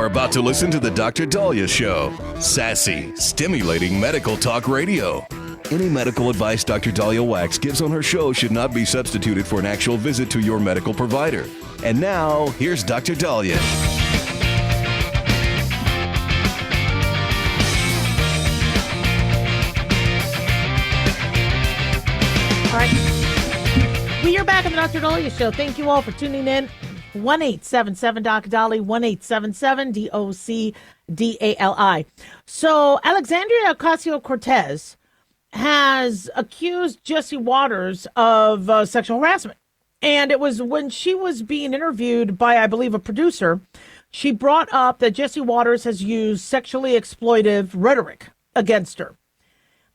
about to listen to the Dr. Dahlia Show. Sassy, stimulating medical talk radio. Any medical advice Dr. Dahlia Wax gives on her show should not be substituted for an actual visit to your medical provider. And now, here's Dr. Dahlia. All right. We are back on the Dr. Dahlia Show. Thank you all for tuning in. 1-877-Dr. 1-877-DOC-DALI. So Alexandria Ocasio-Cortez has accused Jesse Waters of sexual harassment. And it was when she was being interviewed by, I believe, a producer, she brought up that Jesse Waters has used sexually exploitive rhetoric against her.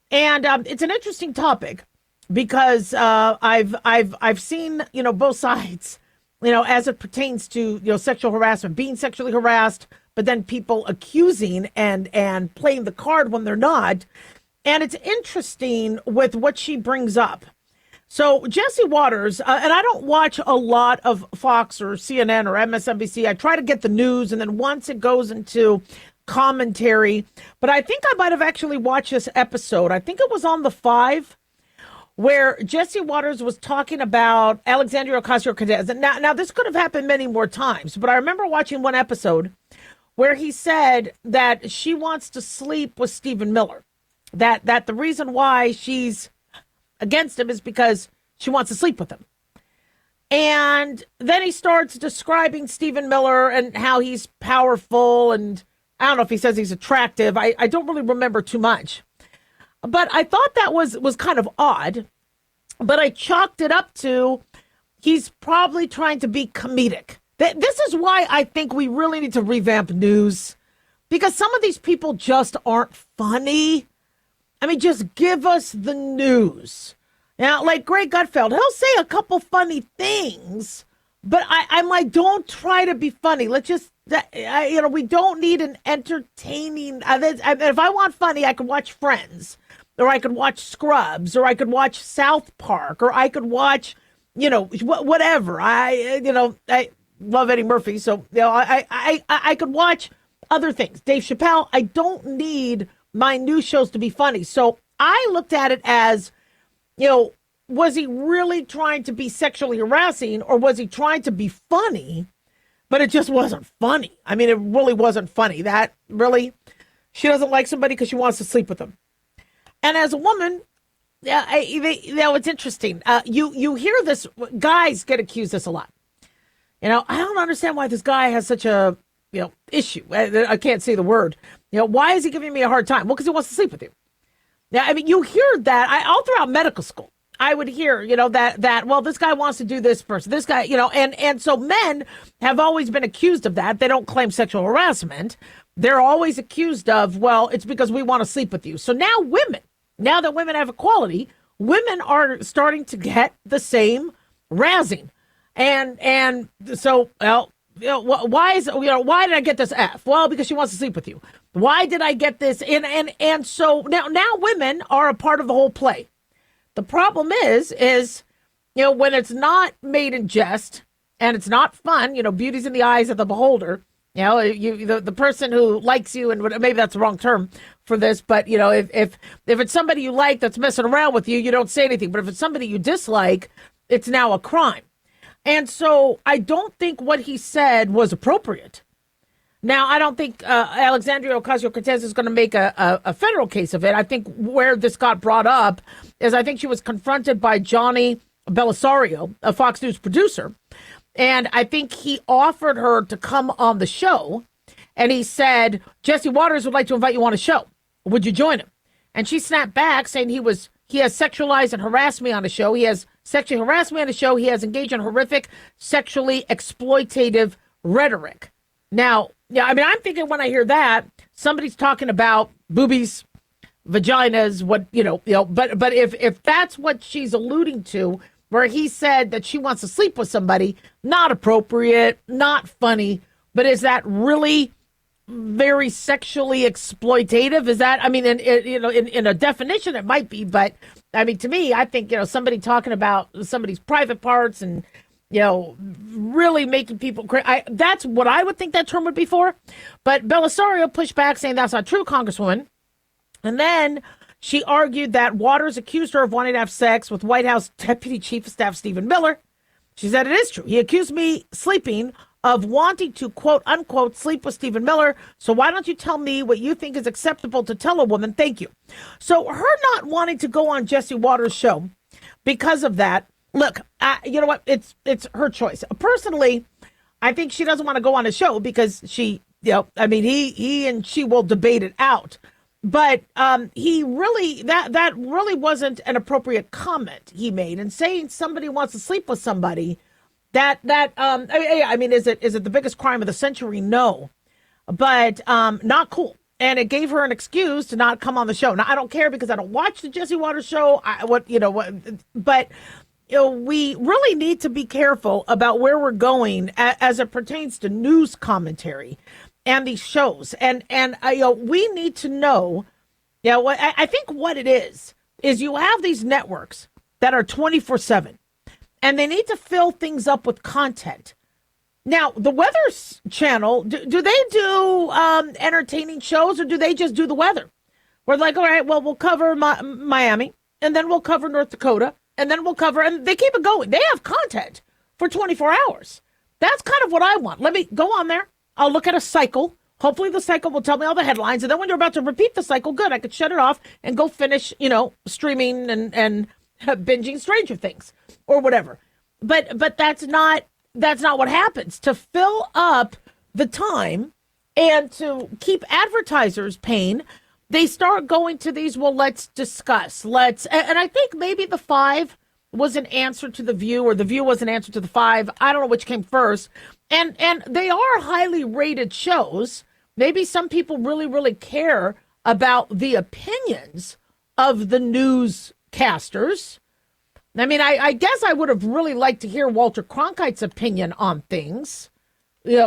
And it's an interesting topic because I've seen, both sides, as it pertains to, sexual harassment, being sexually harassed, but then people accusing and playing the card when they're not. And it's interesting with what she brings up. So Jesse Waters, and I don't watch a lot of Fox or CNN or MSNBC. I try to get the news, and then once it goes into commentary, but I think I might have actually watched this episode. I think it was on The Five, where Jesse Waters was talking about Alexandria Ocasio-Cortez. Now, this could have happened many more times, but I remember watching one episode where he said that she wants to sleep with Stephen Miller, that the reason why she's against him is because she wants to sleep with him. And then he starts describing Stephen Miller and how he's powerful, and I don't know if he says he's attractive. I don't really remember too much. But I thought that was kind of odd, but I chalked it up to he's probably trying to be comedic. This is why I think we really need to revamp news, because some of these people just aren't funny. I mean, just give us the news. Now, like Greg Gutfeld, he'll say a couple funny things, but I'm like, don't try to be funny. Let's just, we don't need an entertaining. If I want funny, I could watch Friends. Or I could watch Scrubs, or I could watch South Park, or I could watch, whatever. I love Eddie Murphy, so I could watch other things. Dave Chappelle. I don't need my news shows to be funny. So I looked at it as, was he really trying to be sexually harassing, or was he trying to be funny? But it just wasn't funny. I mean, it really wasn't funny. That really, she doesn't like somebody because she wants to sleep with them. And as a woman, it's interesting. You hear this, guys get accused this a lot. I don't understand why this guy has such a, issue. I can't say the word. Why is he giving me a hard time? Well, because he wants to sleep with you. Now, I mean, you hear that all throughout medical school. I would hear, that, well, this guy wants to do this person, this guy, and so men have always been accused of that. They don't claim sexual harassment. They're always accused of, well, it's because we want to sleep with you. So now now that women have equality, women are starting to get the same razzing. And so, well, why did I get this F? Well, because she wants to sleep with you. Why did I get this? And so now women are a part of the whole play. The problem is, when it's not made in jest and it's not fun, beauty's in the eyes of the beholder. The person who likes you, and maybe that's the wrong term for this, but if it's somebody you like that's messing around with you, you don't say anything. But if it's somebody you dislike, it's now a crime. And so I don't think what he said was appropriate. Now, I don't think Alexandria Ocasio-Cortez is going to make a federal case of it. I think where this got brought up is I think she was confronted by Johnny Belisario, a Fox News producer. And I think he offered her to come on the show. And he said, Jesse Waters would like to invite you on a show. Would you join him? And she snapped back saying he has sexualized and harassed me on a show. He has sexually harassed me on a show. He has engaged in horrific, sexually exploitative rhetoric. Now, I mean, I'm thinking when I hear that, somebody's talking about boobies, vaginas, but if that's what she's alluding to, where he said that she wants to sleep with somebody, not appropriate, not funny, but is that really very sexually exploitative? Is that, I mean, in a definition, it might be, but I mean, to me, I think, somebody talking about somebody's private parts and, really making people crazy. That's what I would think that term would be for. But Belisario pushed back, saying that's not true, Congresswoman. And then she argued that Waters accused her of wanting to have sex with White House Deputy Chief of Staff Stephen Miller. She said, it is true. He accused me of wanting to, quote unquote, sleep with Stephen Miller. So why don't you tell me what you think is acceptable to tell a woman? Thank you. So her not wanting to go on Jesse Waters' show because of that. Look, you know what? It's her choice. Personally, I think she doesn't want to go on a show because he and she will debate it out. But he really, that really wasn't an appropriate comment he made. And saying somebody wants to sleep with somebody, is it the biggest crime of the century? No, but not cool. And it gave her an excuse to not come on the show. Now, I don't care because I don't watch the Jesse Waters show. But we really need to be careful about where we're going as it pertains to news commentary and these shows. And we need to know, I think what it is you have these networks that are 24/7 and they need to fill things up with content. Now, the Weather Channel, do they do entertaining shows or do they just do the weather? We're like, all right, well, we'll cover Miami and then we'll cover North Dakota and then we'll cover, and they keep it going. They have content for 24 hours. That's kind of what I want. Let me go on there. I'll look at a cycle. Hopefully the cycle will tell me all the headlines. And then when you're about to repeat the cycle, good, I could shut it off and go finish, streaming and binging Stranger Things or whatever. But that's not what happens. To fill up the time and to keep advertisers paying, they start going to these, well, let's discuss. And I think maybe the 5 was an answer to the View, or the View was an answer to the 5. I don't know which came first. And they are highly rated shows. Maybe some people really, really care about the opinions of the newscasters. I mean, I guess I would have really liked to hear Walter Cronkite's opinion on things,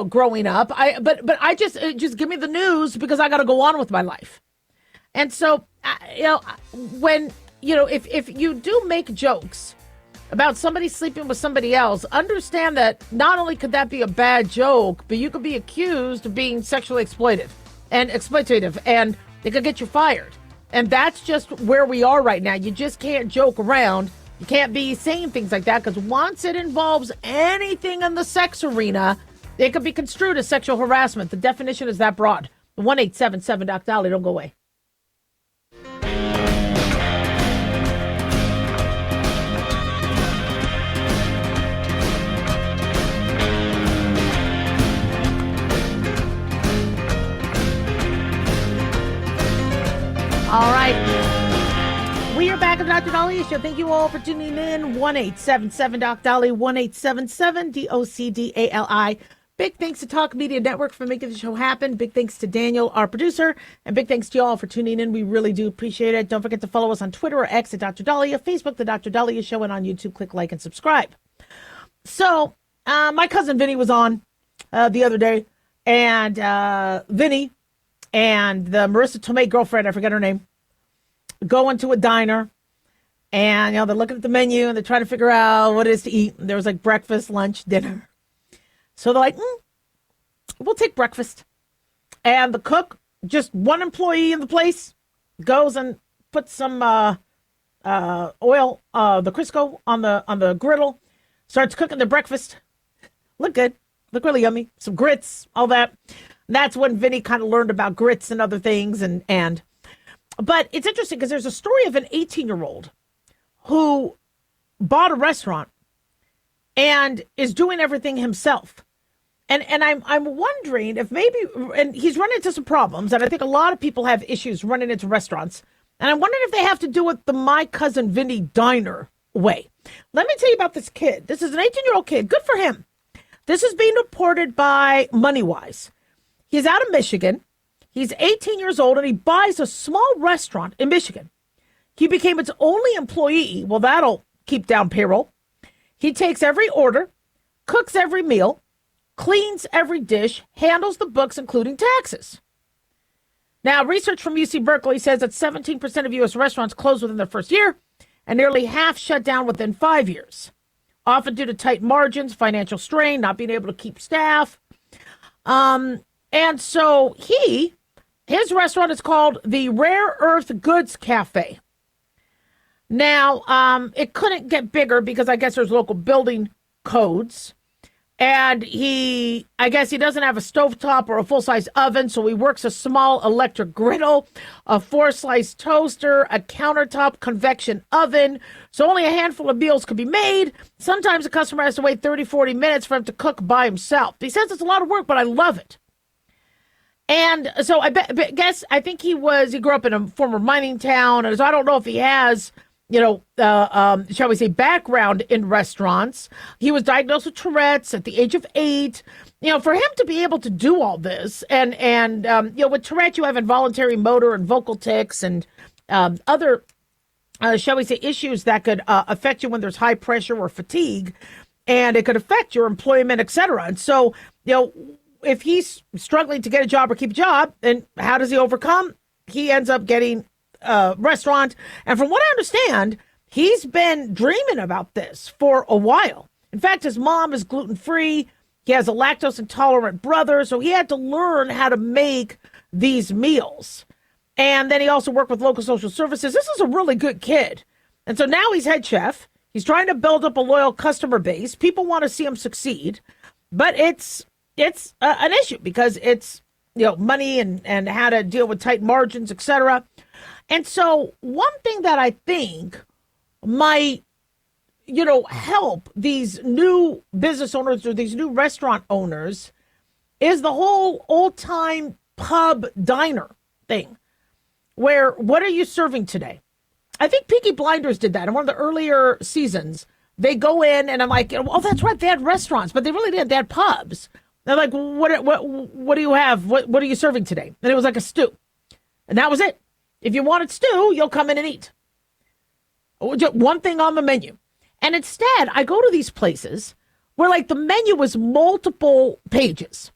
growing up. But I just give me the news because I got to go on with my life. And so, if you do make jokes about somebody sleeping with somebody else, understand that not only could that be a bad joke, but you could be accused of being sexually exploitative, and they could get you fired. And that's just where we are right now. You just can't joke around. You can't be saying things like that, because once it involves anything in the sex arena, it could be construed as sexual harassment. The definition is that broad. 1-877-DOC-DOLLY. Don't go away. All right. We are back on Dr. Dolly Show. Thank you all for tuning in. 1-877-DOC-DOLLY, 1-877-DOCDALI. Big thanks to Talk Media Network for making the show happen. Big thanks to Daniel, our producer. And big thanks to you all for tuning in. We really do appreciate it. Don't forget to follow us on Twitter or X at Dr. Dahlia, Facebook, The Dr. Dahlia Show, and on YouTube, click like and subscribe. So, my cousin Vinny was on the other day. And Vinny and the Marissa Tomei girlfriend, I forget her name, go into a diner. And, they're looking at the menu and they're trying to figure out what it is to eat. And there was like breakfast, lunch, dinner. So they're like, we'll take breakfast. And the cook, just one employee in the place, goes and puts some oil, the Crisco on the griddle, starts cooking the breakfast. Look good. Look really yummy. Some grits, all that. And that's when Vinny kind of learned about grits and other things. But it's interesting because there's a story of an 18-year-old who bought a restaurant and is doing everything himself. And I'm wondering if maybe, and he's run into some problems, and I think a lot of people have issues running into restaurants. And I'm wondering if they have to do it the My Cousin Vinny Diner way. Let me tell you about this kid. This is an 18-year-old kid. Good for him. This is being reported by MoneyWise. He's out of Michigan. He's 18 years old, and he buys a small restaurant in Michigan. He became its only employee. Well, that'll keep down payroll. He takes every order, cooks every meal, cleans every dish, handles the books, including taxes. Now, research from UC Berkeley says that 17% of U.S. restaurants close within their first year, and nearly half shut down within 5 years. often due to tight margins, financial strain, not being able to keep staff. And so his restaurant is called the Rare Earth Goods Cafe. Now, it couldn't get bigger because I guess there's local building codes. And I guess he doesn't have a stovetop or a full-size oven, so he works a small electric griddle, a 4-slice toaster, a countertop convection oven, so only a handful of meals could be made. Sometimes a customer has to wait 30, 40 minutes for him to cook by himself. He says it's a lot of work, but I love it. And so I think he grew up in a former mining town, and so I don't know if he has shall we say, background in restaurants. He was diagnosed with Tourette's at the age of 8. For him to be able to do all this, and with Tourette, you have involuntary motor and vocal tics and other, shall we say, issues that could affect you when there's high pressure or fatigue, and it could affect your employment, etc. And so, if he's struggling to get a job or keep a job, then how does he overcome? He ends up getting restaurant. And from what I understand, he's been dreaming about this for a while. In fact, his mom is gluten-free. He has a lactose intolerant brother, so he had to learn how to make these meals. And then he also worked with local social services. This is a really good kid. And so now he's head chef. He's trying to build up a loyal customer base. People want to see him succeed, but it's an issue because it's money and how to deal with tight margins, etc. And so one thing that I think might, help these new business owners or these new restaurant owners is the whole old-time pub diner thing, where what are you serving today? I think Peaky Blinders did that in one of the earlier seasons. They go in and I'm like, oh, that's right, they had restaurants, but they really didn't. They had pubs. They're like, what do you have? What are you serving today? And it was like a stew. And that was it. If you wanted stew, you'll come in and eat. Just one thing on the menu. And instead, I go to these places where like the menu was multiple pages.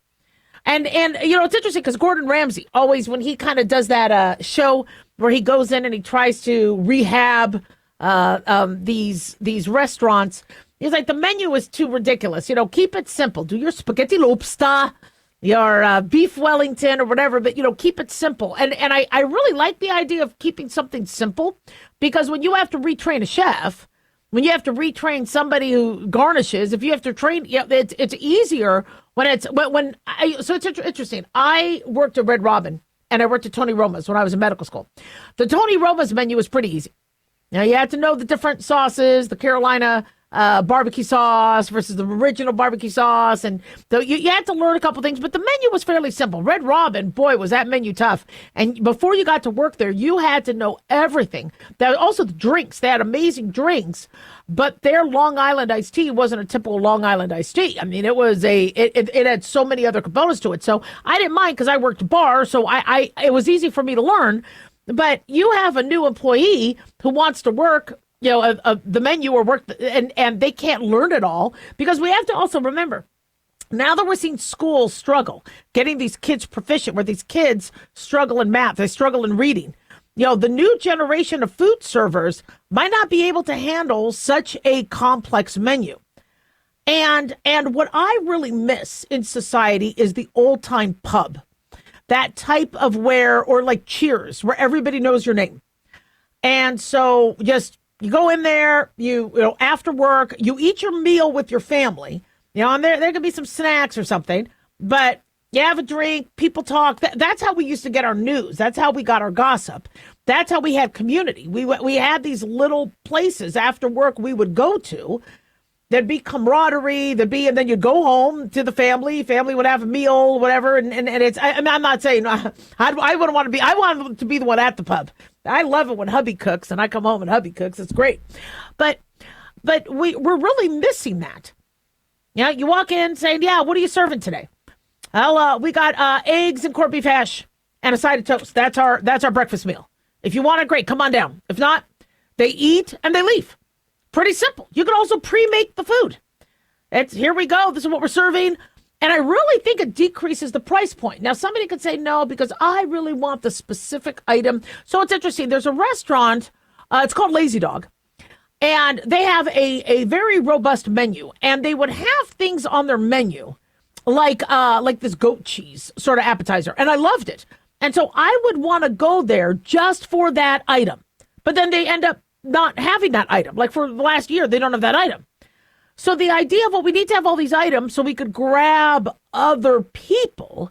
And it's interesting because Gordon Ramsay always, when he kind of does that show where he goes in and he tries to rehab these restaurants, he's like, the menu is too ridiculous. Keep it simple. Do your spaghetti lobster, your beef Wellington or whatever, but, keep it simple. And I really like the idea of keeping something simple because when you have to retrain a chef, when you have to retrain somebody who garnishes, if you have to train, it's easier so it's interesting. I worked at Red Robin and I worked at Tony Roma's when I was in medical school. The Tony Roma's menu was pretty easy. Now you had to know the different sauces, the Carolina barbecue sauce versus the original barbecue sauce. And you had to learn a couple things, but the menu was fairly simple. Red Robin, boy, was that menu tough. And before you got to work there, you had to know everything. Also the drinks, they had amazing drinks, but their Long Island iced tea wasn't a typical Long Island iced tea. I mean, it had so many other components to it. So I didn't mind because I worked bar, so it was easy for me to learn. But you have a new employee who wants to work the menu or work, and they can't learn it all because we have to also remember, now that we're seeing schools struggle getting these kids proficient, where these kids struggle in math, they struggle in reading. The new generation of food servers might not be able to handle such a complex menu. And what I really miss in society is the old time pub, that type of or like Cheers, where everybody knows your name. And so you go in there, after work, you eat your meal with your family, and there could be some snacks or something, but you have a drink, people talk. That's how we used to get our news. That's how we got our gossip. That's how we had community. We had these little places after work we would go to. There'd be camaraderie, and then you'd go home to the family would have a meal, whatever. And it's, I'm not saying I wouldn't want to be, I want to be the one at the pub. I love it when hubby cooks and I come home and hubby cooks. It's great. But we're really missing that. You walk in saying, what are you serving today? Well, we got eggs and corned beef hash and a side of toast. That's our breakfast meal. If you want it, great, come on down. If not, they eat and they leave. Pretty simple. You can also pre-make the food. Here we go. This is what we're serving. And I really think it decreases the price point. Now, somebody could say no, because I really want the specific item. So it's interesting. There's a restaurant. It's called Lazy Dog. And they have a very robust menu, and they would have things on their menu like this goat cheese sort of appetizer, and I loved it. And so I would want to go there just for that item. But then they end up not having that item. Like for the last year, they don't have that item. So the idea of, well, we need to have all these items so we could grab other people.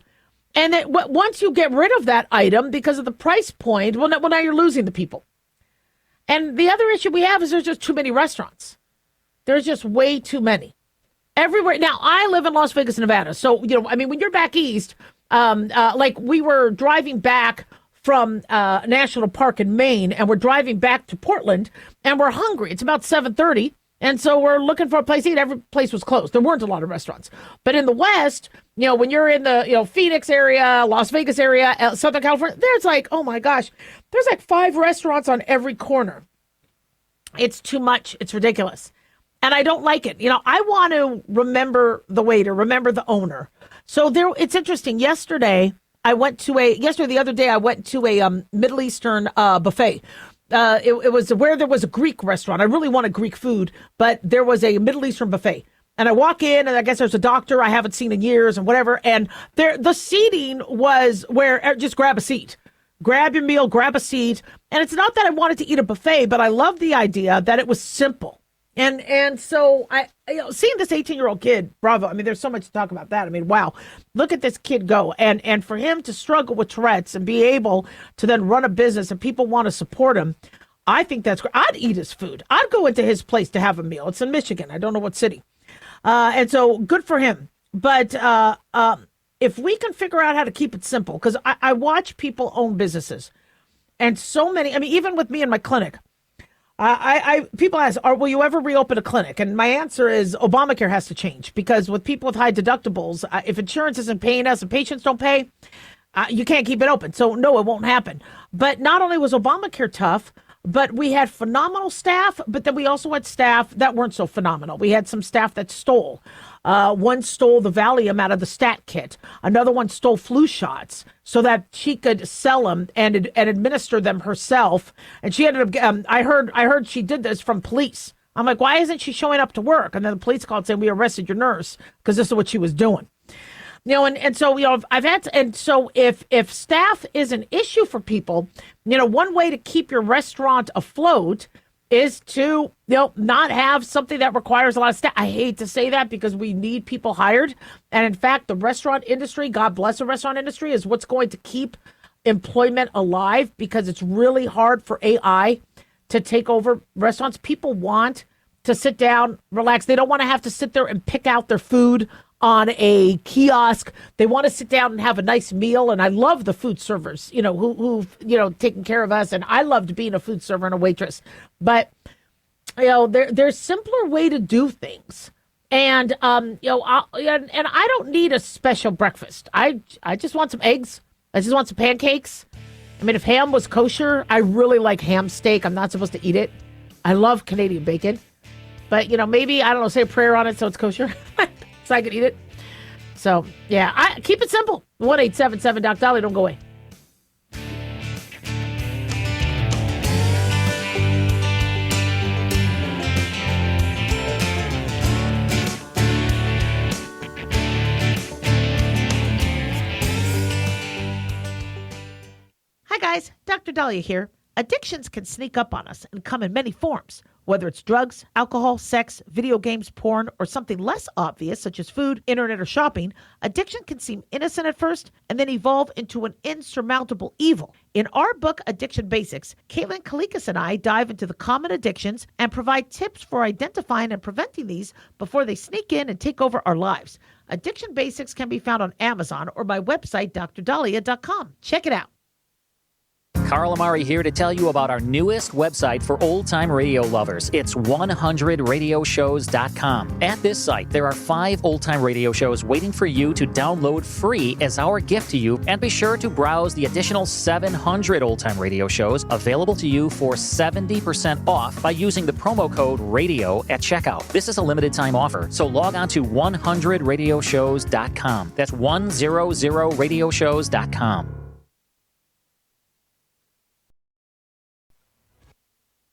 And that once you get rid of that item because of the price point, well, now you're losing the people. And the other issue we have is there's just too many restaurants. There's just way too many. Everywhere. Now, I live in Las Vegas, Nevada. So, when you're back east, like we were driving back from National Park in Maine, and we're driving back to Portland, and we're hungry. It's about 7:30, and so we're looking for a place to eat. Every place was closed. There weren't a lot of restaurants. But in the West, when you're in the Phoenix area, Las Vegas area, Southern California, there's like, oh my gosh, there's like 5 restaurants on every corner. It's too much. It's ridiculous. And I don't like it. I want to remember the waiter, remember the owner. So it's interesting. The other day, I went to a Middle Eastern buffet. It was where there was a Greek restaurant. I really wanted Greek food, but there was a Middle Eastern buffet. And I walk in, and I guess there's a doctor I haven't seen in years and whatever. And the seating was where just grab a seat. Grab your meal, grab a seat. And it's not that I wanted to eat a buffet, but I love the idea that it was simple. And so seeing this 18-year-old kid, bravo. I mean, there's so much to talk about that. I mean, wow, look at this kid go. And for him to struggle with Tourette's and be able to then run a business and people want to support him, I think that's great. I'd eat his food. I'd go into his place to have a meal. It's in Michigan. I don't know what city. And so good for him. But if we can figure out how to keep it simple, because I watch people own businesses. And so many, even with me in my clinic, people ask, will you ever reopen a clinic? And my answer is Obamacare has to change, because with people with high deductibles, if insurance isn't paying us and patients don't pay, you can't keep it open. So no, it won't happen. But not only was Obamacare tough, but we had phenomenal staff, but then we also had staff that weren't so phenomenal. We had some staff that stole. One stole the Valium out of the stat kit. Another one stole flu shots so that she could sell them and administer them herself. And she ended up, I heard she did this from police. I'm like, why isn't she showing up to work? And then the police called saying, we arrested your nurse because this is what she was doing. And so, I've had to, and so if staff is an issue for people, one way to keep your restaurant afloat is to, not have something that requires a lot of staff. I hate to say that because we need people hired. And in fact, the restaurant industry, God bless the restaurant industry, is what's going to keep employment alive, because it's really hard for AI to take over restaurants. People want to sit down, relax. They don't want to have to sit there and pick out their food on a kiosk. They want to sit down and have a nice meal. And I love the food servers, who've taken care of us. And I loved being a food server and a waitress. But, there's simpler way to do things. And, and I don't need a special breakfast. I just want some eggs. I just want some pancakes. If ham was kosher, I really like ham steak. I'm not supposed to eat it. I love Canadian bacon. But, maybe, I don't know, say a prayer on it so it's kosher. So I could eat it. So, yeah, I keep it simple. 1-877-DOC-DOLLY. Don't go away. Hi, guys. Dr. Dahlia here. Addictions can sneak up on us and come in many forms, whether it's drugs, alcohol, sex, video games, porn, or something less obvious such as food, internet, or shopping. Addiction can seem innocent at first and then evolve into an insurmountable evil. In our book, Addiction Basics, Caitlin Kalikas and I dive into the common addictions and provide tips for identifying and preventing these before they sneak in and take over our lives. Addiction Basics can be found on Amazon or my website, drdahlia.com. Check it out. Carl Amari here to tell you about our newest website for old-time radio lovers. It's 100radioshows.com. At this site, there are 5 old-time radio shows waiting for you to download free as our gift to you, and be sure to browse the additional 700 old-time radio shows available to you for 70% off by using the promo code RADIO at checkout. This is a limited-time offer, so log on to 100radioshows.com. That's 100radioshows.com.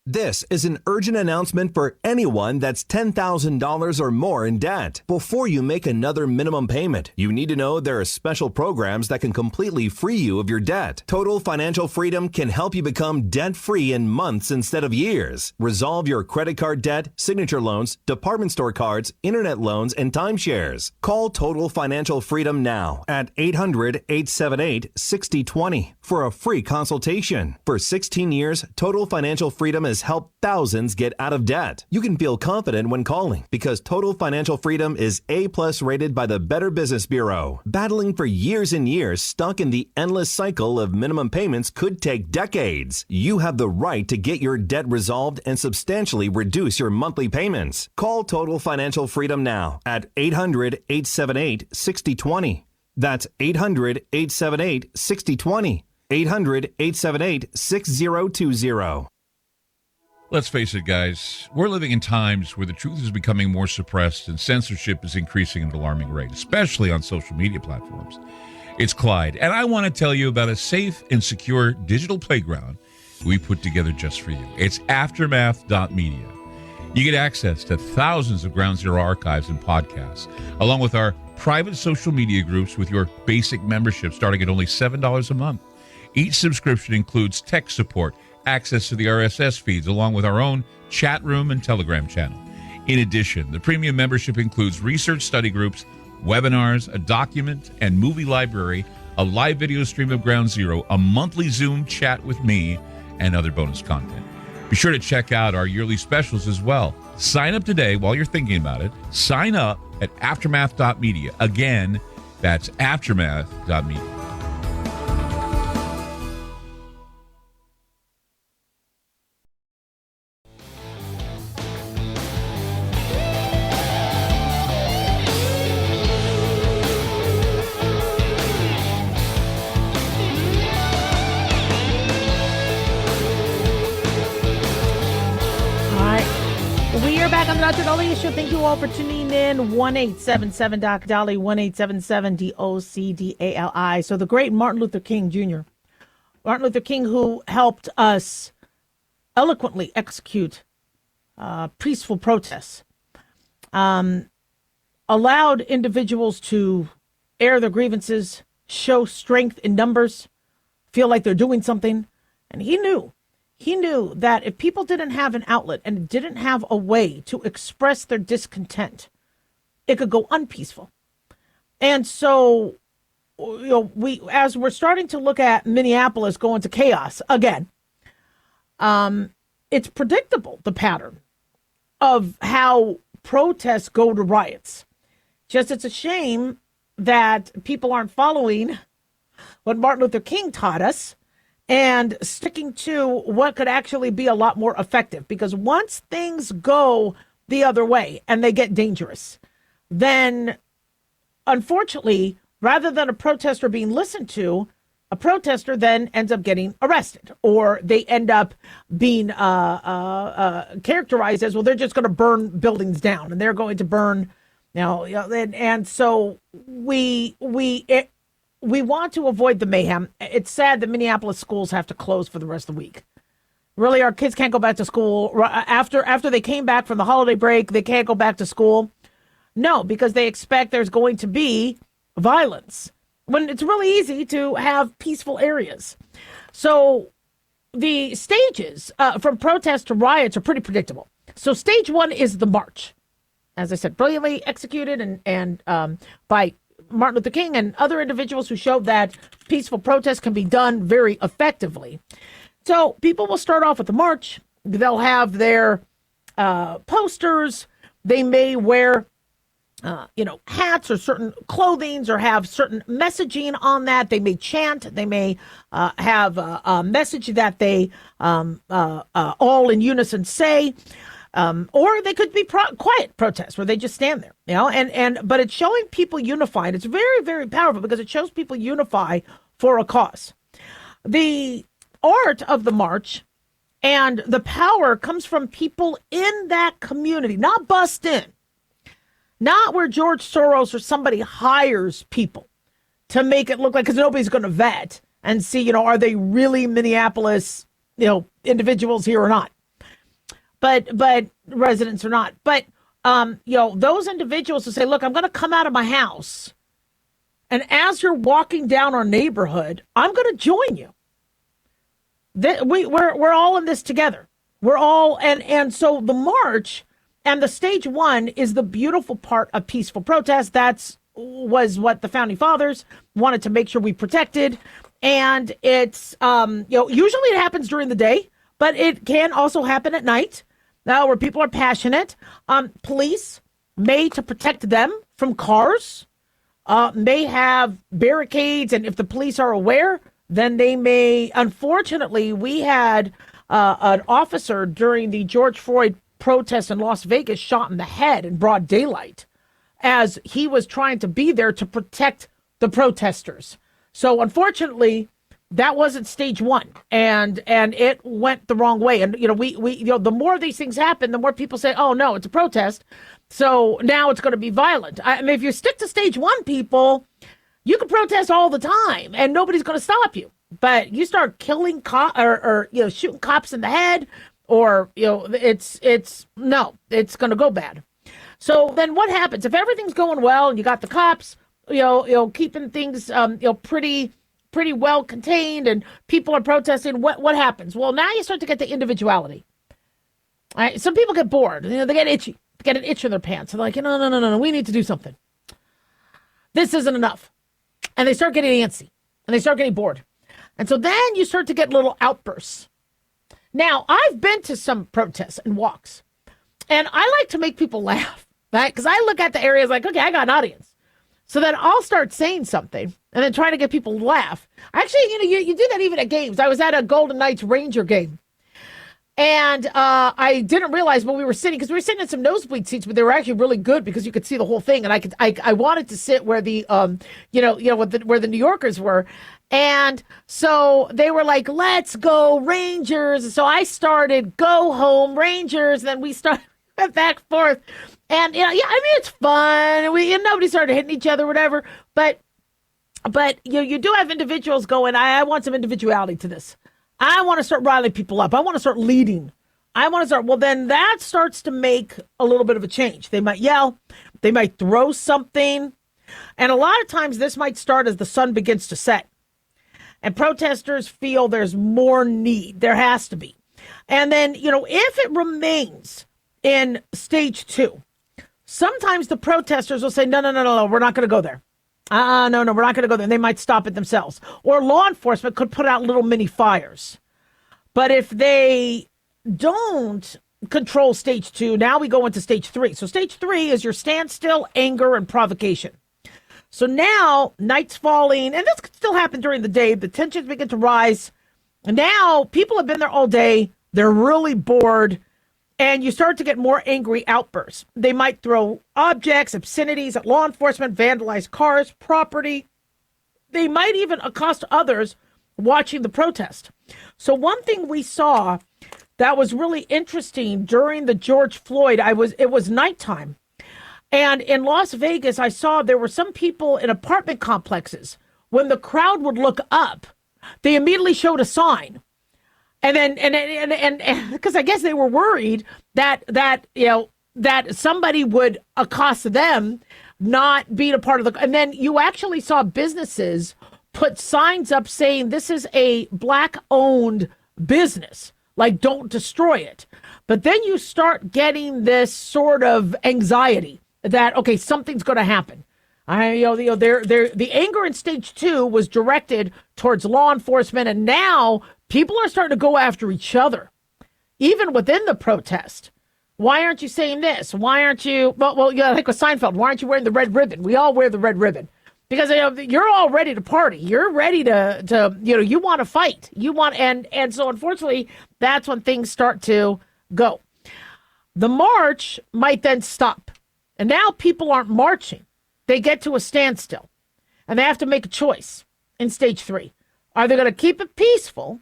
This is an urgent announcement for anyone that's $10,000 or more in debt. Before you make another minimum payment, you need to know there are special programs that can completely free you of your debt. Total Financial Freedom can help you become debt-free in months instead of years. Resolve your credit card debt, signature loans, department store cards, internet loans, and timeshares. Call Total Financial Freedom now at 800-878-6020 for a free consultation. For 16 years, Total Financial Freedom has helped thousands get out of debt. You can feel confident when calling because Total Financial Freedom is A+ rated by the Better Business Bureau. Battling for years and years stuck in the endless cycle of minimum payments could take decades. You have the right to get your debt resolved and substantially reduce your monthly payments. Call Total Financial Freedom now at 800-878-6020. That's 800-878-6020. 800-878-6020. Let's face it, guys, we're living in times where the truth is becoming more suppressed and censorship is increasing at an alarming rate, especially on social media platforms. It's Clyde, and I want to tell you about a safe and secure digital playground we put together just for you. It's aftermath.media. You get access to thousands of Ground Zero archives and podcasts, along with our private social media groups with your basic membership starting at only $7 a month. Each subscription includes tech support, access to the RSS feeds, along with our own chat room and Telegram channel. In addition, the premium membership includes research study groups, webinars, a document and movie library, a live video stream of Ground Zero, a monthly Zoom chat with me, and other bonus content. Be sure to check out our yearly specials as well. Sign up today while you're thinking about it. Sign up at aftermath.media. Again, that's aftermath.media. Dr. Dolly Show. Thank you all for tuning in. 1-877 Doc Dolly, 1-877 DOCDALI. So the great Martin Luther King Jr., Martin Luther King, who helped us eloquently execute peaceful protests, allowed individuals to air their grievances, show strength in numbers, feel like they're doing something. And he knew that if people didn't have an outlet and didn't have a way to express their discontent, it could go unpeaceful. And so, as we're starting to look at Minneapolis going to chaos again, it's predictable, the pattern of how protests go to riots. Just it's a shame that people aren't following what Martin Luther King taught us and sticking to what could actually be a lot more effective. Because once things go the other way and they get dangerous, then unfortunately, rather than a protester being listened to, a protester then ends up getting arrested, or they end up being characterized as, well, they're just going to burn buildings down and they're going to burn, and so we want to avoid the mayhem. It's sad that Minneapolis schools have to close for the rest of the week. Really, our kids can't go back to school. After they came back from the holiday break, they can't go back to school. No, because they expect there's going to be violence, when it's really easy to have peaceful areas. So the stages from protests to riots are pretty predictable. So stage one is the march. As I said, brilliantly executed and by Martin Luther King and other individuals who showed that peaceful protests can be done very effectively. So people will start off with the march. They'll have their posters. They may wear hats or certain clothing or have certain messaging on that. They may chant. They may have a message that they all in unison say. Or they could be quiet protests where they just stand there, but it's showing people unified. It's very, very powerful because it shows people unify for a cause. The art of the march and the power comes from people in that community, not bussed in. Not where George Soros or somebody hires people to make it look like, because nobody's going to vet and see, are they really Minneapolis, individuals here or not. but residents are not. But those individuals who say, look, I'm going to come out of my house, and as you're walking down our neighborhood, I'm going to join you. We're all in this together. We're all, and so the march and the stage one is the beautiful part of peaceful protest. Was what the founding fathers wanted to make sure we protected. And it's, usually it happens during the day, but it can also happen at night where people are passionate. Police may, to protect them from cars, may have barricades. And if the police are aware, then they may, unfortunately, we had an officer during the George Floyd protest in Las Vegas shot in the head in broad daylight as he was trying to be there to protect the protesters. So unfortunately, that wasn't stage one, and it went the wrong way. And we the more these things happen, the more people say, "Oh no, it's a protest." So now it's going to be violent. I mean, if you stick to stage one, people, you can protest all the time, and nobody's going to stop you. But you start killing or shooting cops in the head, or it's going to go bad. So then what happens if everything's going well and you got the cops, keeping things, pretty well contained, and people are protesting? What happens? Well, now you start to get the individuality. All right, some people get bored. They get itchy. They get an itch in their pants. They're like, no, we need to do something. This isn't enough. And they start getting antsy, and they start getting bored. And so then you start to get little outbursts. Now, I've been to some protests and walks, and I like to make people laugh, right? Because I look at the areas like, okay, I got an audience. So then I'll start saying something and then trying to get people to laugh. Actually, you do that even at games. I was at a Golden Knights Ranger game, and I didn't realize when we were sitting, because we were sitting in some nosebleed seats, but they were actually really good because you could see the whole thing. And I wanted to sit where the where the New Yorkers were. And so they were like, let's go Rangers. So I started, go home Rangers. And then we started back and forth. And, it's fun. Nobody started hitting each other, whatever. But you do have individuals going, I want some individuality to this. I want to start riling people up. I want to start leading. Well, then that starts to make a little bit of a change. They might yell. They might throw something. And a lot of times this might start as the sun begins to set. And protesters feel there's more need. There has to be. And then, if it remains in stage two, sometimes the protesters will say, no, we're not going to go there. No, we're not going to go there. And they might stop it themselves. Or law enforcement could put out little mini fires. But if they don't control stage two, now we go into stage three. So stage three is your standstill, anger, and provocation. So now, night's falling, and this could still happen during the day. The tensions begin to rise. And now, people have been there all day. They're really bored. And you start to get more angry outbursts. They might throw objects, obscenities at law enforcement, vandalize cars, property. They might even accost others watching the protest. So one thing we saw that was really interesting during the George Floyd, it was nighttime. And in Las Vegas, I saw there were some people in apartment complexes. When the crowd would look up, they immediately showed a sign. And because I guess they were worried that somebody would accost them, not being a part of the. And then you actually saw businesses put signs up saying this is a Black-owned business, like don't destroy it. But then you start getting this sort of anxiety that, okay, something's going to happen. The anger in stage two was directed towards law enforcement, and now people are starting to go after each other, even within the protest. Why aren't you saying this? Why aren't you? Well, like with Seinfeld, why aren't you wearing the red ribbon? We all wear the red ribbon because you're all ready to party. You're ready to you want to fight. You want, and so unfortunately, that's when things start to go. The march might then stop. And now people aren't marching. They get to a standstill. And they have to make a choice in stage three. Are they going to keep it peaceful?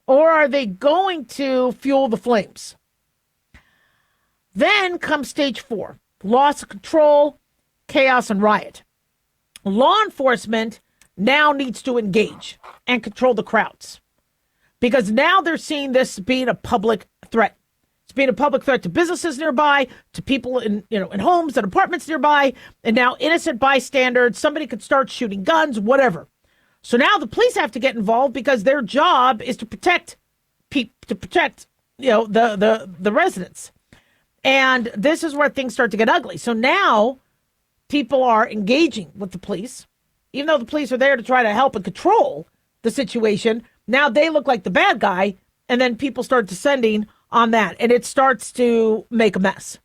Or are they going to fuel the flames? Then comes stage four. Loss of control, chaos, and riot. Law enforcement now needs to engage and control the crowds. Because now they're seeing this being a public threat. It's being a public threat to businesses nearby, to people in homes and apartments nearby, and now innocent bystanders. Somebody could start shooting guns, whatever. So now the police have to get involved because their job is to protect the residents. And this is where things start to get ugly. So now people are engaging with the police, even though the police are there to try to help and control the situation. Now they look like the bad guy, and then people start descending on that, and it starts to make a mess.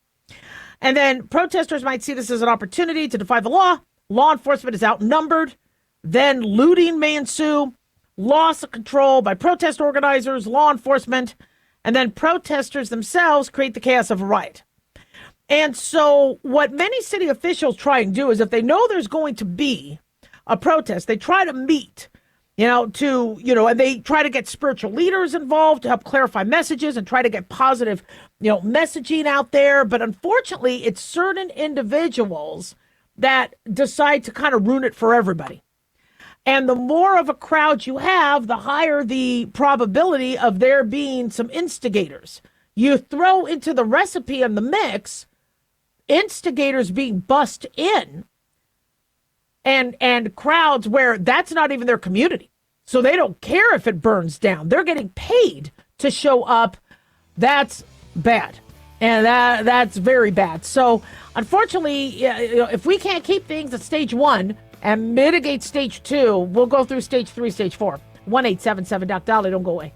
And then protesters might see this as an opportunity to defy the law. Law enforcement is outnumbered. Then looting may ensue, loss of control by protest organizers, law enforcement, and then protesters themselves create the chaos of a riot. And so what many city officials try and do is if they know there's going to be a protest, they try to meet, and they try to get spiritual leaders involved to help clarify messages and try to get positive, messaging out there. But unfortunately, it's certain individuals that decide to kind of ruin it for everybody. And the more of a crowd you have, the higher the probability of there being some instigators. You throw into the recipe and the mix instigators being bussed in and crowds where that's not even their community. So they don't care if it burns down. They're getting paid to show up. That's bad. And that's very bad. So unfortunately, if we can't keep things at stage 1 and mitigate stage 2, we'll go through stage 3, stage 4. 1-877-Doc-Dolly. Don't go away.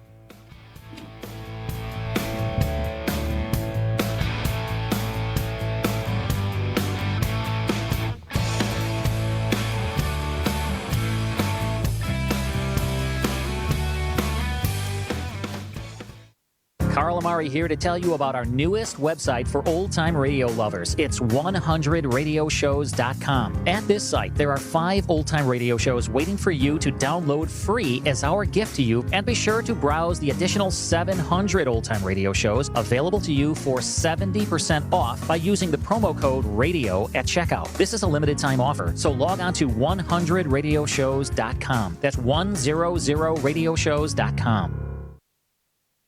Carl Amari here to tell you about our newest website for old-time radio lovers. It's 100radioshows.com. At this site, there are 5 old-time radio shows waiting for you to download free as our gift to you, and be sure to browse the additional 700 old-time radio shows available to you for 70% off by using the promo code RADIO at checkout. This is a limited-time offer, so log on to 100radioshows.com. That's 100radioshows.com.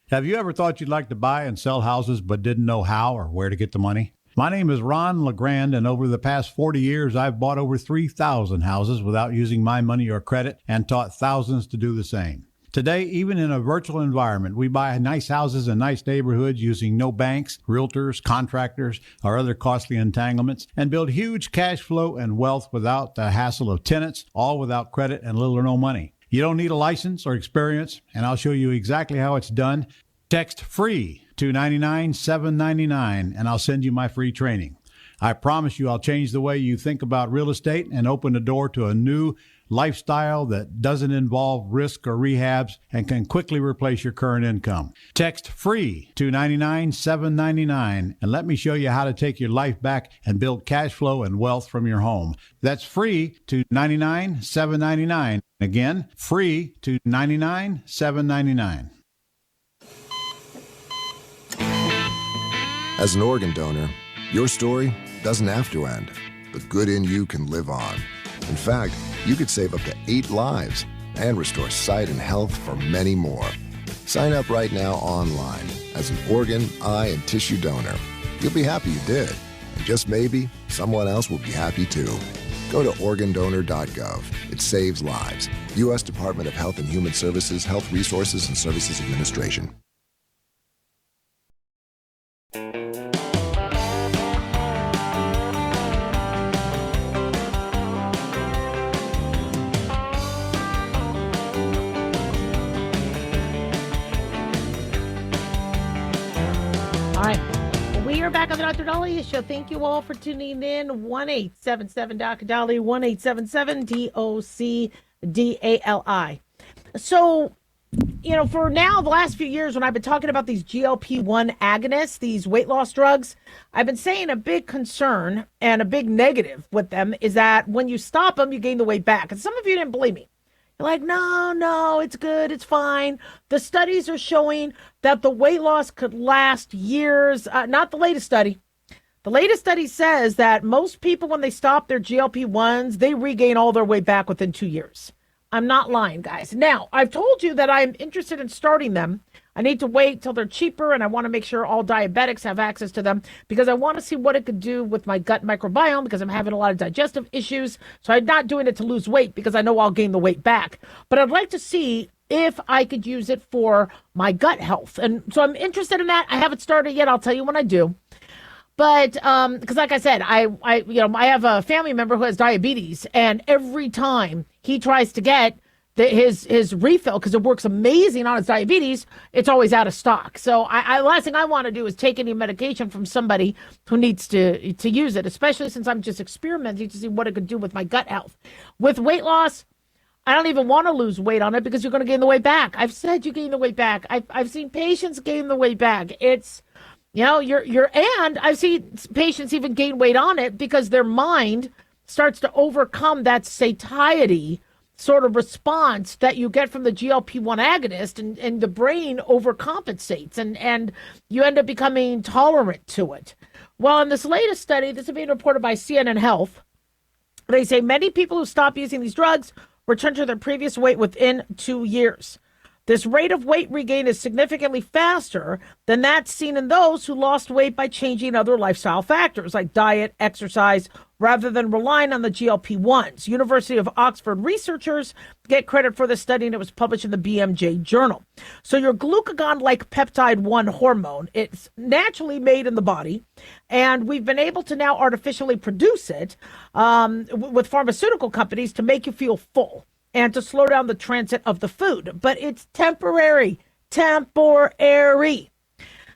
Have you ever thought you'd like to buy and sell houses but didn't know how or where to get the money? My name is Ron LeGrand, and over the past 40 years, I've bought over 3,000 houses without using my money or credit and taught thousands to do the same. Today, even in a virtual environment, we buy nice houses in nice neighborhoods using no banks, realtors, contractors, or other costly entanglements, and build huge cash flow and wealth without the hassle of tenants, all without credit and little or no money. You don't need a license or experience, and I'll show you exactly how it's done. Text FREE to 99799, and I'll send you my free training. I promise you I'll change the way you think about real estate and open the door to a new lifestyle that doesn't involve risk or rehabs and can quickly replace your current income. Text FREE to 99799, and let me show you how to take your life back and build cash flow and wealth from your home. That's FREE to 99799. Again, FREE to 99799. As an organ donor, your story doesn't have to end. The good in you can live on. In fact, you could save up to 8 lives and restore sight and health for many more. Sign up right now online as an organ, eye, and tissue donor. You'll be happy you did. And just maybe, someone else will be happy too. Go to organdonor.gov. It saves lives. U.S. Department of Health and Human Services, Health Resources and Services Administration. All right. Well, we are back on the Dr. Dolly Show. Thank you all for tuning in. 1-877-Doc-Dolly, 1-877-DOC-DALI. So, for now, the last few years when I've been talking about these GLP-1 agonists, these weight loss drugs, I've been saying a big concern and a big negative with them is that when you stop them, you gain the weight back. And some of you didn't believe me. You're like, no, it's good, it's fine. The studies are showing that the weight loss could last years. Not the latest study. The latest study says that most people, when they stop their GLP-1s, they regain all their weight back within 2 years. I'm not lying, guys. Now, I've told you that I'm interested in starting them I need to wait till they're cheaper, and I want to make sure all diabetics have access to them because I want to see what it could do with my gut microbiome because I'm having a lot of digestive issues. So I'm not doing it to lose weight because I know I'll gain the weight back. But I'd like to see if I could use it for my gut health. And so I'm interested in that. I haven't started yet. I'll tell you when I do. But because like I said, I have a family member who has diabetes, and every time he tries to get his refill, because it works amazing on his diabetes, it's always out of stock. So last thing I want to do is take any medication from somebody who needs to use it, especially since I'm just experimenting to see what it could do with my gut health. With weight loss, I don't even want to lose weight on it because you're going to gain the weight back. I've said you gain the weight back. I've seen patients gain the weight back. It's and I've seen patients even gain weight on it because their mind starts to overcome that satiety sort of response that you get from the GLP-1 agonist, and the brain overcompensates, and you end up becoming tolerant to it. Well, in this latest study, this is being reported by CNN Health, they say many people who stop using these drugs return to their previous weight within 2 years. This rate of weight regain is significantly faster than that seen in those who lost weight by changing other lifestyle factors like diet, exercise, rather than relying on the GLP-1s. University of Oxford researchers get credit for the study, and it was published in the BMJ journal. So your glucagon-like peptide 1 hormone, it's naturally made in the body, and we've been able to now artificially produce it with pharmaceutical companies to make you feel full and to slow down the transit of the food. But it's temporary.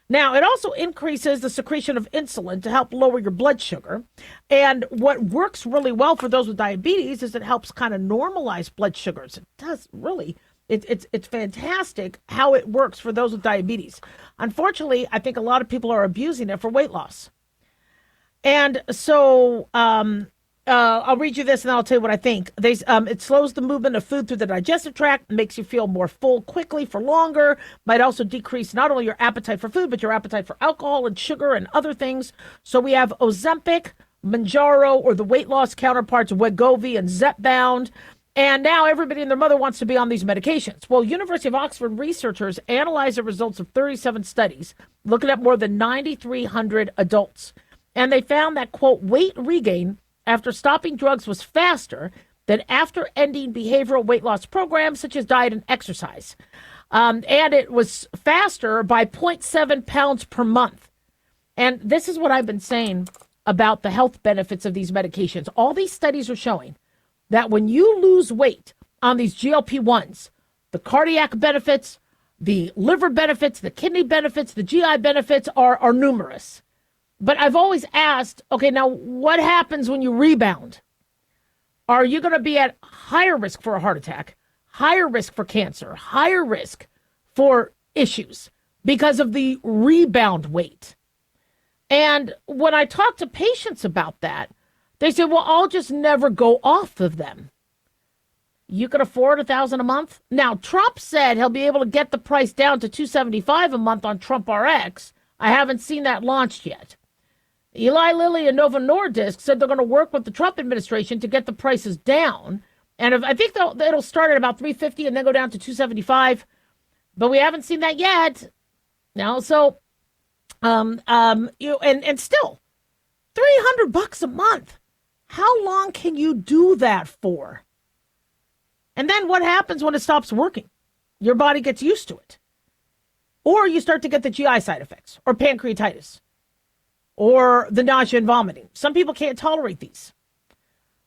Now, it also increases the secretion of insulin to help lower your blood sugar. And what works really well for those with diabetes is it helps kind of normalize blood sugars. It does really. It's fantastic how it works for those with diabetes. Unfortunately, I think a lot of people are abusing it for weight loss. And so I'll read you this and then I'll tell you what I think. It slows the movement of food through the digestive tract, makes you feel more full quickly for longer, might also decrease not only your appetite for food, but your appetite for alcohol and sugar and other things. So we have Ozempic, Mounjaro, or the weight loss counterparts Wegovy and Zepbound. And now everybody and their mother wants to be on these medications. Well, University of Oxford researchers analyzed the results of 37 studies, looking at more than 9,300 adults. And they found that, quote, weight regain after stopping drugs was faster than after ending behavioral weight loss programs such as diet and exercise. And it was faster by 0.7 pounds per month. And this is what I've been saying about the health benefits of these medications. All these studies are showing that when you lose weight on these GLP-1s, the cardiac benefits, the liver benefits, the kidney benefits, the GI benefits are numerous. But I've always asked, okay, now what happens when you rebound? Are you going to be at higher risk for a heart attack, higher risk for cancer, higher risk for issues because of the rebound weight? And when I talk to patients about that, they say, well, I'll just never go off of them. You can afford $1,000 a month? Now, Trump said he'll be able to get the price down to $275 a month on Trump RX. I haven't seen that launched yet. Eli Lilly and Novo Nordisk said they're going to work with the Trump administration to get the prices down. And I think it'll start at about $350 and then go down to $275. But we haven't seen that yet. Now, so, and still, $300 a month. How long can you do that for? And then what happens when it stops working? Your body gets used to it. Or you start to get the GI side effects or pancreatitis or the nausea and vomiting. Some people can't tolerate these.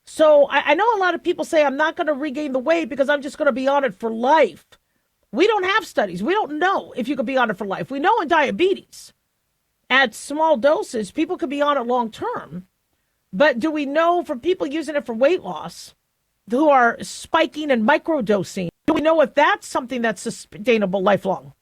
So I know a lot of people say, I'm not going to regain the weight because I'm just going to be on it for life. We don't have studies. We don't know if you could be on it for life. We know in diabetes, at small doses, people could be on it long term. But do we know from people using it for weight loss who are spiking and microdosing, do we know if that's something that's sustainable lifelong?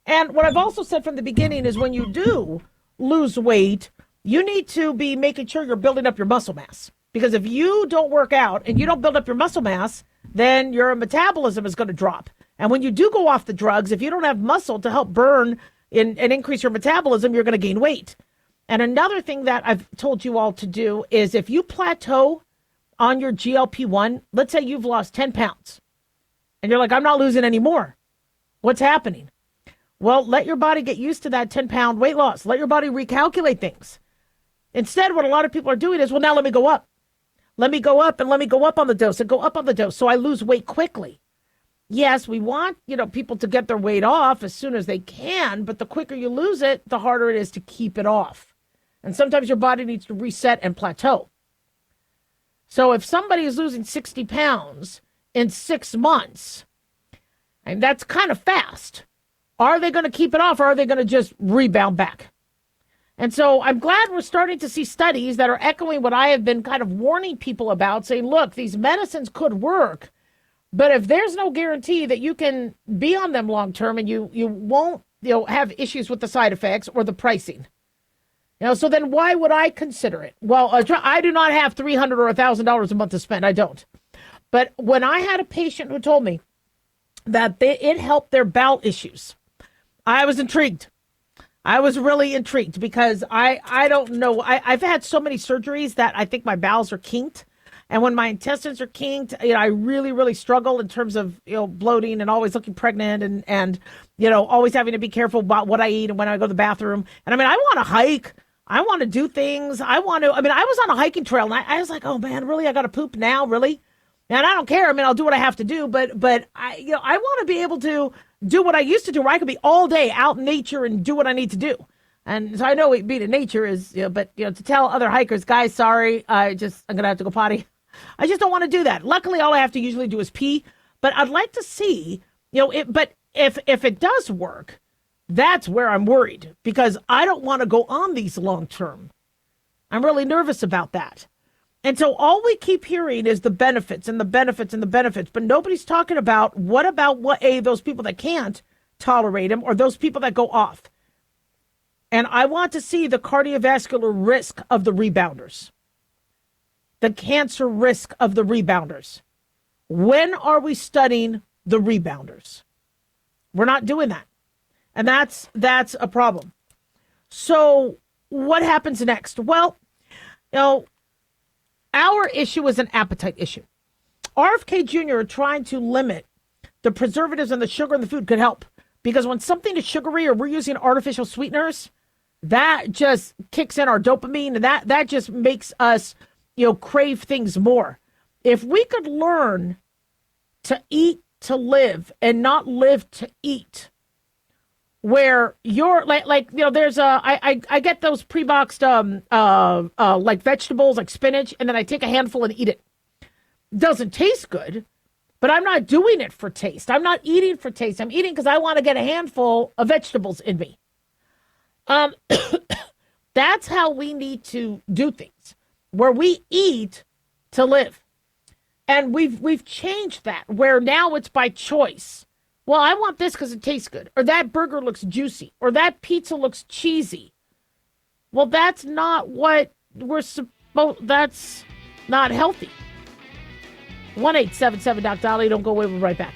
And what I've also said from the beginning is when you do lose weight, you need to be making sure you're building up your muscle mass. Because if you don't work out and you don't build up your muscle mass, then your metabolism is going to drop. And when you do go off the drugs, if you don't have muscle to help burn and increase your metabolism, you're going to gain weight. And another thing that I've told you all to do is if you plateau on your GLP-1, let's say you've lost 10 pounds and you're like, I'm not losing any more. What's happening? Well, let your body get used to that 10-pound weight loss. Let your body recalculate things. Instead, what a lot of people are doing is, well, now let me go up. Let me go up and let me go up on the dose and go up on the dose so I lose weight quickly. Yes, we want, people to get their weight off as soon as they can, but the quicker you lose it, the harder it is to keep it off. And sometimes your body needs to reset and plateau. So if somebody is losing 60 pounds in 6 months, and that's kind of fast, are they going to keep it off or are they going to just rebound back? And so I'm glad we're starting to see studies that are echoing what I have been kind of warning people about, saying, look, these medicines could work, but if there's no guarantee that you can be on them long term and you won't have issues with the side effects or the pricing, so then why would I consider it? Well, I do not have $300 or $1,000 a month to spend. I don't. But when I had a patient who told me that it helped their bowel issues, I was intrigued. I was really intrigued because I don't know. I've had so many surgeries that I think my bowels are kinked. And when my intestines are kinked, I really, really struggle in terms of, bloating and always looking pregnant and always having to be careful about what I eat and when I go to the bathroom. And I want to hike. I want to do things. I was on a hiking trail and I was like, oh man, really? I got to poop now? Really? And I don't care. I'll do what I have to do. But I want to be able to do what I used to do, where I could be all day out in nature and do what I need to do. And so I know being in nature is, but to tell other hikers, guys, sorry, I'm going to have to go potty. I just don't want to do that. Luckily, all I have to usually do is pee. But I'd like to see, but if it does work, that's where I'm worried because I don't want to go on these long term. I'm really nervous about that. And so all we keep hearing is the benefits and the benefits and the benefits, but nobody's talking about what those people that can't tolerate them or those people that go off. And I want to see the cardiovascular risk of the rebounders, the cancer risk of the rebounders. When are we studying the rebounders? We're not doing that. And that's a problem. So what happens next? Well, our issue is an appetite issue. RFK Jr. trying to limit the preservatives and the sugar in the food could help. Because when something is sugary or we're using artificial sweeteners, that just kicks in our dopamine and that just makes us, crave things more. If we could learn to eat to live and not live to eat, where you're there's I get those pre-boxed like vegetables like spinach, and then I take a handful and eat it. Doesn't taste good, but I'm not doing it for taste. I'm not eating for taste. I'm eating because I want to get a handful of vegetables in me. That's how we need to do things, where we eat to live. And we've changed that, where now it's by choice. Well, I want this because it tastes good, or that burger looks juicy, or that pizza looks cheesy. Well, that's not what we're supposed. That's not healthy. 1-877 Doc Dolly. Don't go away. We'll be right back.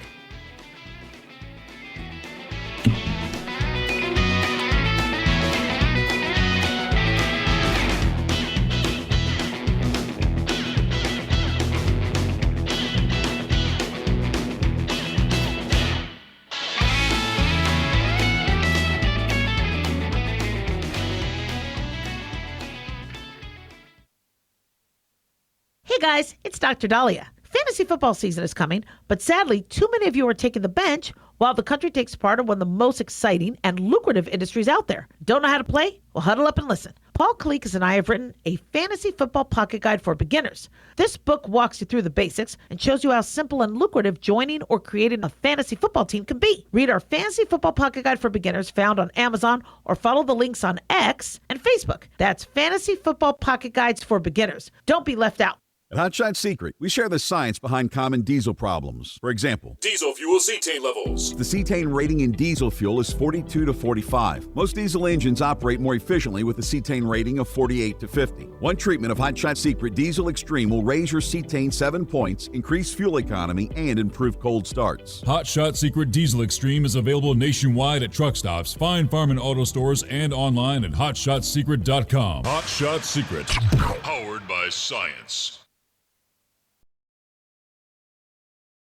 Hey guys, it's Dr. Dahlia. Fantasy football season is coming, but sadly, too many of you are taking the bench while the country takes part in one of the most exciting and lucrative industries out there. Don't know how to play? Well, huddle up and listen. Paul Kalikas and I have written a fantasy football pocket guide for beginners. This book walks you through the basics and shows you how simple and lucrative joining or creating a fantasy football team can be. Read our fantasy football pocket guide for beginners found on Amazon or follow the links on X and Facebook. That's Fantasy Football Pocket Guides for Beginners. Don't be left out. At Hot Shot Secret, we share the science behind common diesel problems. For example, diesel fuel cetane levels. The cetane rating in diesel fuel is 42 to 45. Most diesel engines operate more efficiently with a cetane rating of 48 to 50. One treatment of Hot Shot Secret Diesel Extreme will raise your cetane 7 points, increase fuel economy, and improve cold starts. Hot Shot Secret Diesel Extreme is available nationwide at truck stops, fine farm and auto stores, and online at hotshotsecret.com. Hot Shot Secret, powered by science.